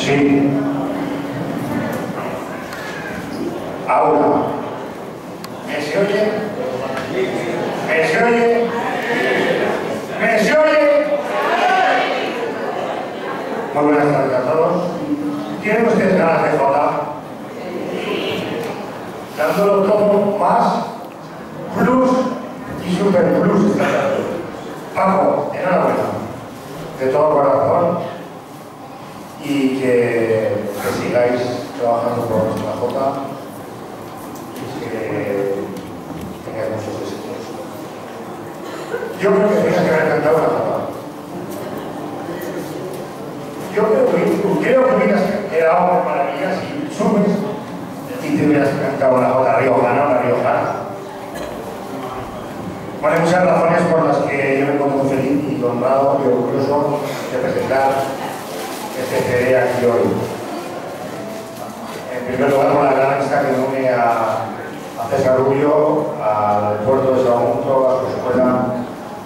Sí. Ahora. ¿Me se oye? ¿Me se oye? ¿Me se oye? Muy buenas tardes a todos. ¿Tienen ustedes ganas de joda? Dándolo todo más, plus y super plus. Paco, enhorabuena. De todo corazón. Y que sigáis trabajando por nuestra jota y que tengáis muchos éxitos. Yo creo que tenías que haber cantado la jota. Yo creo que hubieras quedado de maravilla si subes y te hubieras cantado la jota riojana, la riojana. Bueno, hay muchas razones por las que yo me encuentro muy feliz y honrado y orgulloso de presentar este CD aquí hoy. En primer lugar, por la gran amistad que me une a César Rubio, al puerto de Sagunto, a su escuela,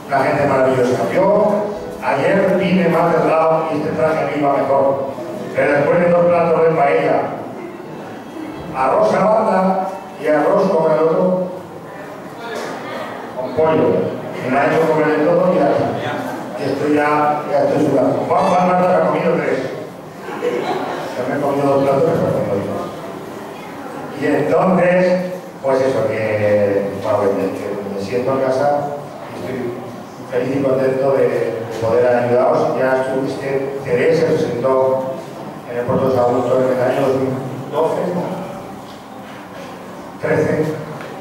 una gente maravillosa. Yo ayer vine más delgado y este traje me iba mejor, pero después de 2 platos de paella, arroz a banda y arroz con el otro, con pollo, y me ha hecho comer de todo y ya estoy sudando. Juan Marta ha comido 3. Yo me he comido 2 platos, y entonces, pues eso, que me siento en casa y estoy feliz y contento de poder ayudaros. Ya este CD se presentó en el puerto de Sagunto en el año 2012, 13,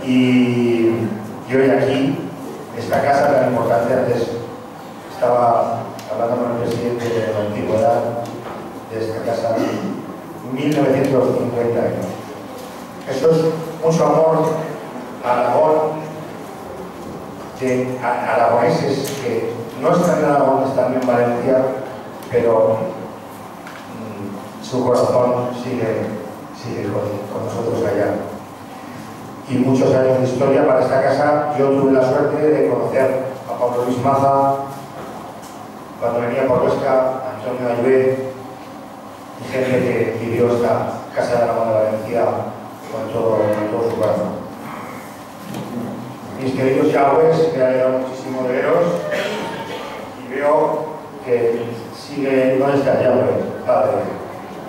y hoy aquí, esta casa tan importante. Antes estaba hablando con el presidente de la antigüedad de esta casa, 1950 años. Eso es mucho amor a Aragón, de aragoneses que no están en Aragón, están en Valencia, pero su corazón sigue con nosotros allá. Y muchos años de historia para esta casa. Yo tuve la suerte de conocer a Pablo Luis Maza cuando venía por Huesca, Antonio Ayué y gente que vivió esta casa de Aragón de Valencia con todo su corazón. Mis queridos yagües, me ha alegrado muchísimo de veros y veo que sigue, ¿dónde está Yagüe? Padre,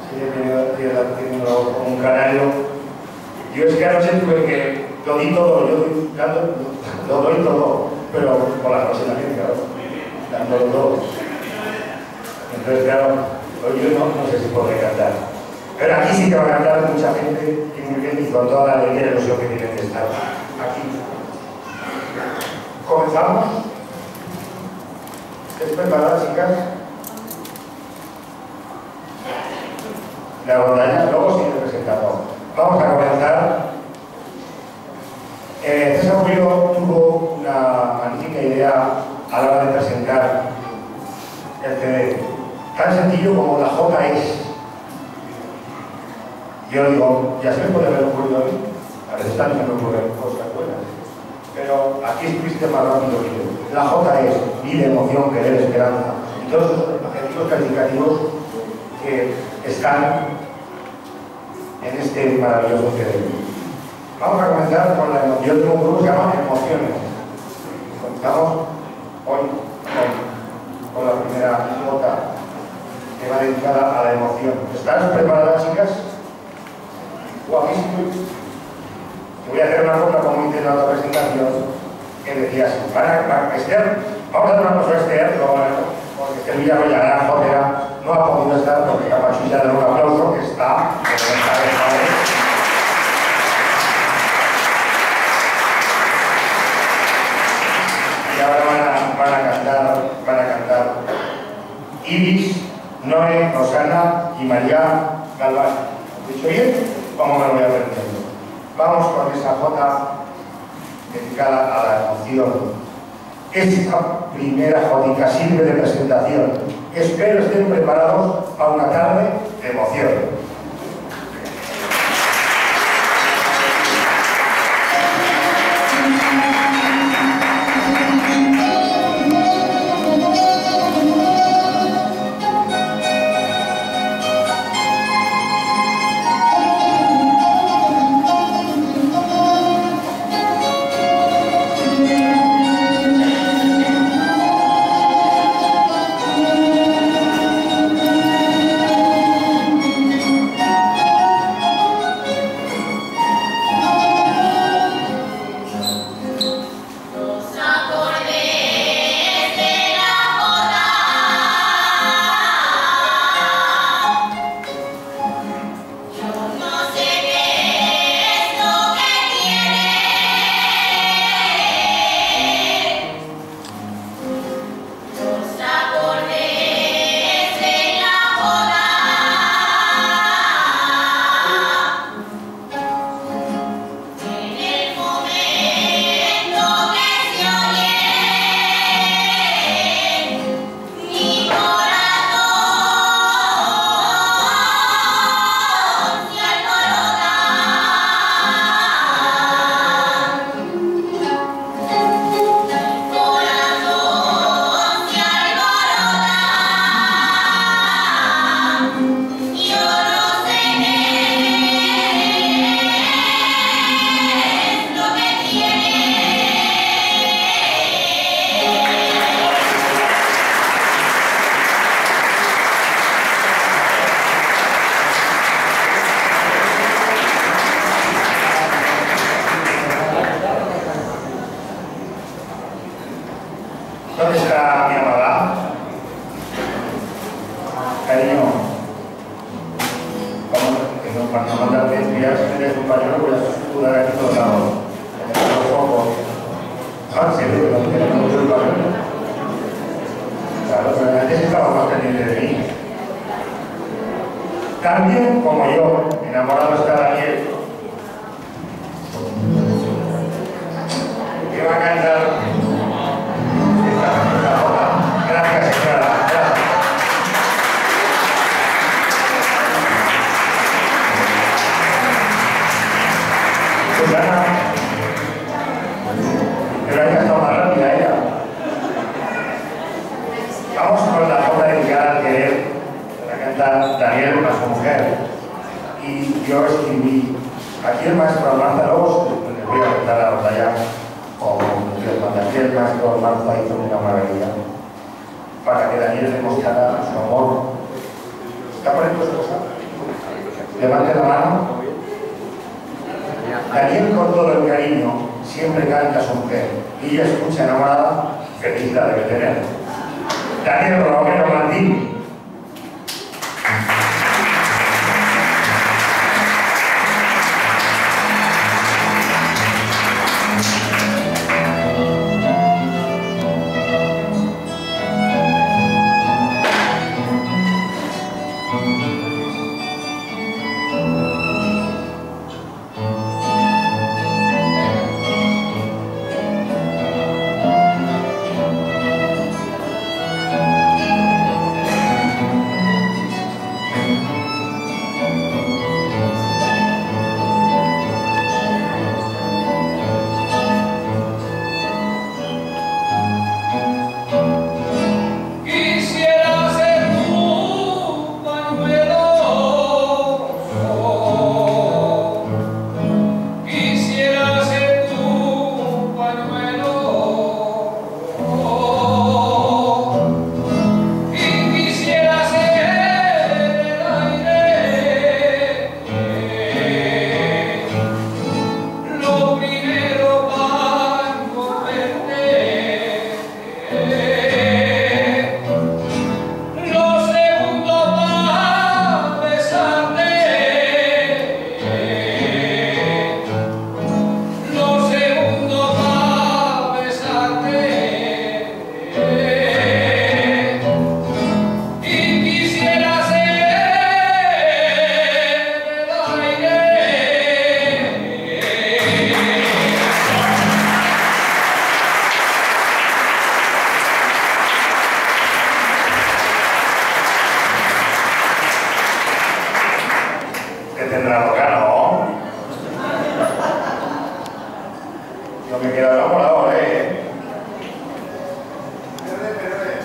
sigue teniendo la voz como un canario. Yo es que anoche tuve que, lo di todo, yo lo doy todo, pero por la noche también, claro, dándolo todo. Entonces, claro, hoy yo no sé si podré cantar. Pero aquí sí que va a cantar mucha gente y muy bien y con toda la alegría y la ilusión que tienen que estar aquí. ¿Comenzamos? ¿Estáis preparadas, chicas? La rondalla, luego sigue presentando. Vamos a comenzar. César Rubio tuvo una magnífica idea a la hora de presentar el CD. Tan sencillo como la J es. Yo digo, ya se me puede haber ocurrido a mí. A veces también se me ocurren cosas buenas. Pero aquí estuviste más rápido que yo. La J es vida, emoción, querer, esperanza. Y todos esos adjetivos calificativos que están en este maravilloso CD. Vamos a comenzar con la emoción. Yo tengo un grupo que se llama Emociones. Comenzamos hoy con la primera nota que va dedicada a la emoción. ¿Estás preparadas, chicas? Guapísimo. Te voy a hacer una cosa como hice en la otra presentación que decía así. Esther, vamos a hacer una cosa a Esther, porque Esther Villarroya, gran jotera, no ha podido estar porque Capachu ya da un aplauso que está. Y ahora van a cantar Iris, Noé, Rosana y María Galván. ¿Lo he dicho bien? ¿Cómo me lo voy aprendiendo? Vamos con esa jota dedicada a la emoción. Esta primera jotica sirve de presentación. Espero estén preparados para una tarde de emoción. enamorada. Cariño, cuando mandas 10 días tienes un pañuelo, voy a sudar aquí todos lados. Los ojos. Ah, sí, pero no tiene mucho el pañuelo. Claro, pero antes estaba más pendiente de mí. También, como yo, enamorado está Daniel, que va a cantar esta joda. Gracias, señora. Gracias. Susana, pero ella está más rápida, ella. Vamos con la joda dedicada al querer, la canta Daniel, una su mujer. Y yo escribí, aquí el maestro Armanza, luego les voy a cantar la batalla, o aquí el maestro Armanza hizo una maravilla, para que Daniel demostrara su amor. ¿Está poniendo su cosa? Levante la mano. Daniel, con todo el cariño, siempre canta a su mujer y ella escucha enamorada, feliz la debe tener. Daniel Romero Martín.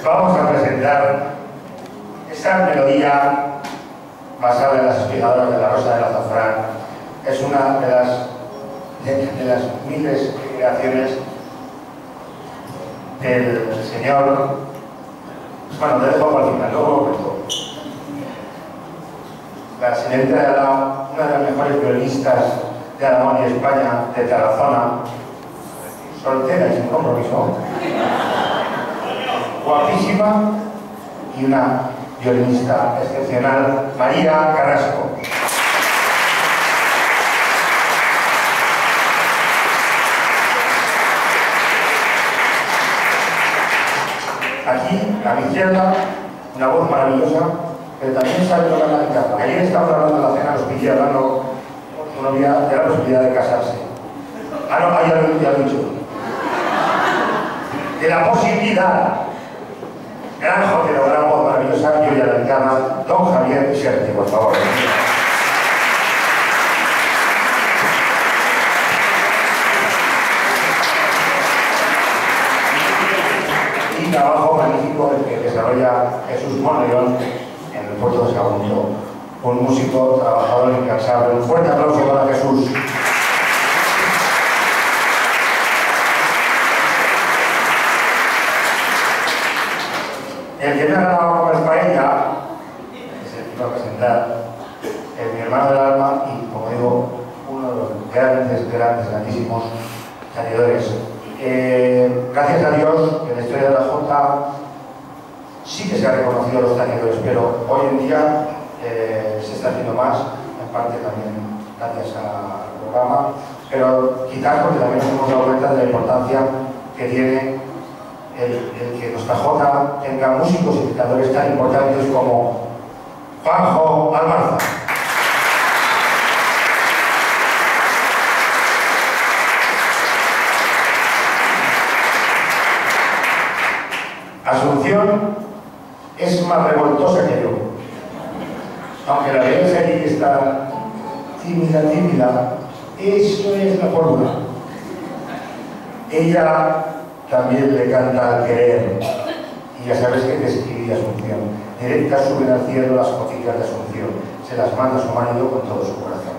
Vamos a presentar esa melodía basada en las espigadoras de la Rosa del Azafrán. Es una de las miles de creaciones del señor. Bueno, te dejo para el final, luego lo cuento. La señorita de Aragón, una de las mejores violinistas de Aragón y España, de Tarazona, soltera y sin compromiso, guapísima y una violinista excepcional, María Carrasco. Aquí, a mi izquierda, una voz maravillosa, pero también sabe tocar la guitarra. Ayer estábamos hablando en la cena, nos pillé hablando con su novia de la posibilidad de casarse. Ah, no, ya lo he dicho. De la posibilidad. Gran jotero, gran voz maravillosa, yo ya la guitarra, don Javier Serti, por favor. Y trabajo magnífico el que desarrolla Jesús Monleón en el puerto de Sagunto. Un músico, trabajador incansable. Un fuerte aplauso para Jesús. El que me ha ganado como es paella, es el que iba a presentar, es mi hermano del alma y, como digo, uno de los grandísimos salidores. Gracias a Dios, que la historia de la Jota sí que se ha reconocido a los tañedores, pero hoy en día se está haciendo más, en parte también gracias al programa, pero quizás porque también nos hemos dado cuenta de la importancia que tiene el que nuestra Jota tenga músicos y dictadores tan importantes como Juanjo Almanza. Asunción es más revoltosa que yo. Aunque la veáis ahí que está tímida, eso es la fórmula. Ella también le canta al querer. Y ya sabes que te escribí Asunción. Directas suben al cielo las cocitas de Asunción. Se las manda su marido con todo su corazón.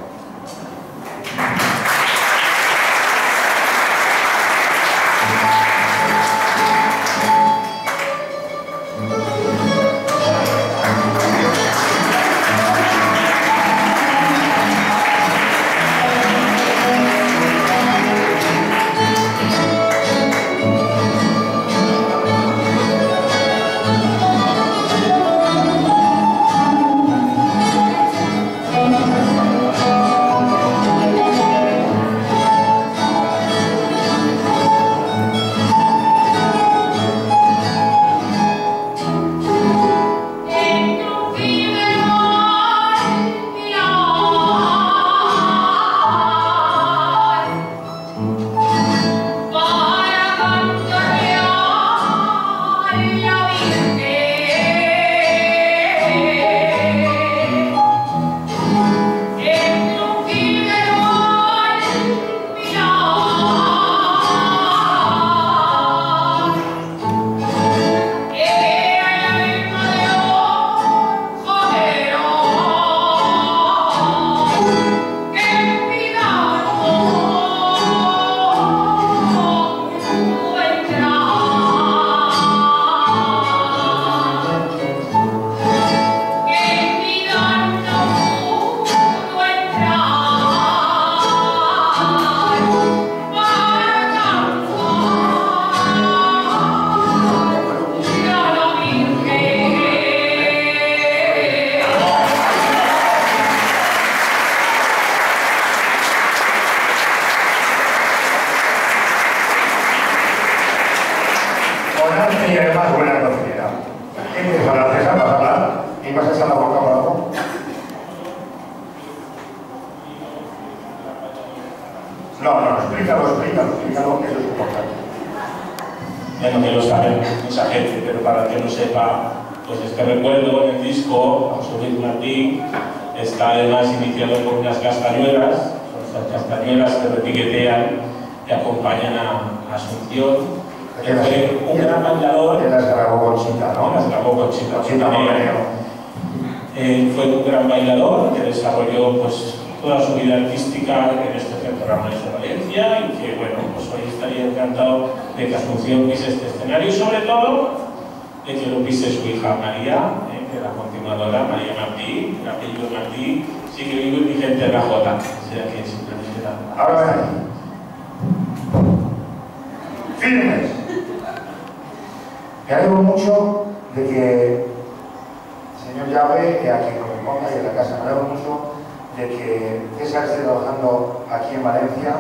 Y además buena cocinera. ¿Qué tienes a la César para hablar? ¿Y vas a echar la boca para abajo? No, explícalo, que eso es importante. Bueno, que lo sabe mucha gente, pero para que no sepa, pues este recuerdo en el disco, Absolute Martín, está además iniciado por unas castañuelas, son estas castañuelas que repiquetean y acompañan a Asunción. Que fue un gran bailador. En las grabó Conchita, ¿no? Las grabó Conchita. Fue un gran bailador que desarrolló pues, toda su vida artística en este Centro Ramones de Valencia y que, bueno, pues hoy estaría encantado de que Asunción pise este escenario y sobre todo de que lo pise su hija María, que la continuadora María Martí, el apellido Martí, sí que vive vigente en la Jota, o sea que simplemente la... Ahora ven aquí. Firmes. Me alegro mucho de que el señor Llave, a quien corresponda y en la casa, me alegro mucho de que César esté trabajando aquí en Valencia,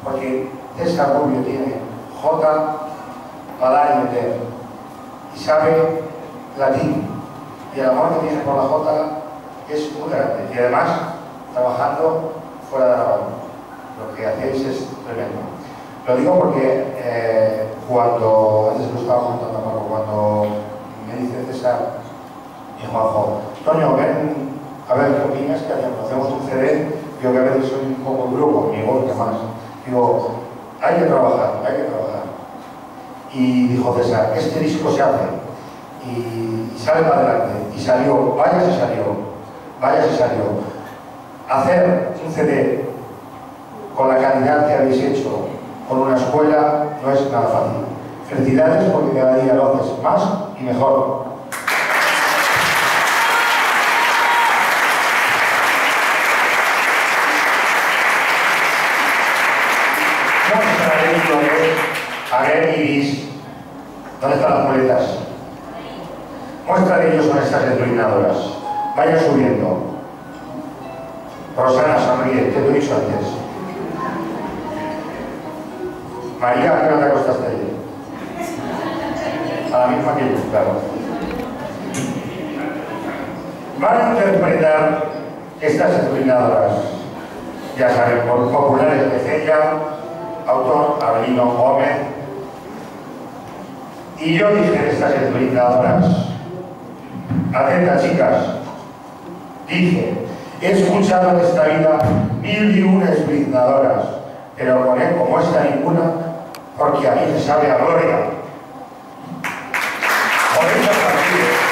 porque César Rubio tiene Jota para dar y meter, y sabe latín, y el amor que tiene por la Jota es muy grande, y además trabajando fuera de Aragón. Lo que hacéis es tremendo. Lo digo porque cuando, antes lo estaba comentando Marco, cuando me dice César y Juanjo, Toño, ven a ver qué opinas, que hacemos un CD, yo que a veces soy un poco duro conmigo, y demás. Digo, hay que trabajar. Y dijo César, este disco se hace y sale para adelante. Y salió, vaya si salió. Hacer un CD con la calidad que habéis hecho con una escuela no es nada fácil. Felicidades porque cada día lo haces más y mejor. A ver, Iris, ¿dónde están las muletas? Muestra de ello son estas esbrinadoras. Vayan subiendo. Rosana, sonríe, te lo he dicho antes. María, ¿a qué hora te acostaste ayer? A la misma que yo, claro. Van a interpretar estas esbrinadoras, ya saben, por populares de Cella, autor Abelino Gómez. Y yo dije estas esbrinadoras. Atenta, chicas. Dice, he escuchado en esta vida 1001 esbrinadoras, pero con él como esta ninguna, porque a mí me sabe a gloria. Por eso partido.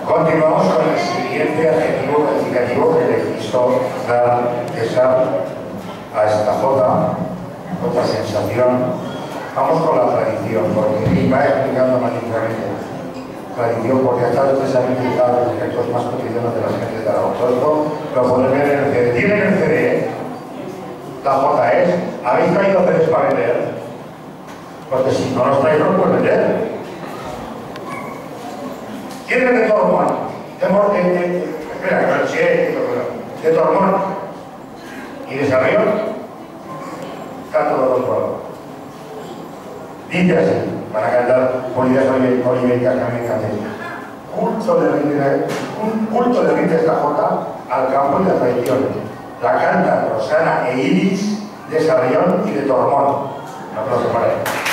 Continuamos con el siguiente adjetivo calificativo que le quiso dar César a esta jota, otra sensación. Vamos con la tradición, porque va explicando magníficamente. Tradición, porque hasta ustedes han implicado los efectos más cotidianos de las gentes de Aragón. Todo esto lo pueden ver en el CD. ¿Tienen el CD? La jota es, ¿habéis traído CDs para vender? Porque si no los traéis, no los pueden vender. ¿Quién de Tormón? Espera, de Tormón y de Sarrión, está todo controlado. Dice así, para cantar polillas olivéricas que a mí me encantan. Culto de rinde esta jota al campo y la tradición. La cantan Rosana e Iris de Sarrión y de Tormón. Un aplauso para él.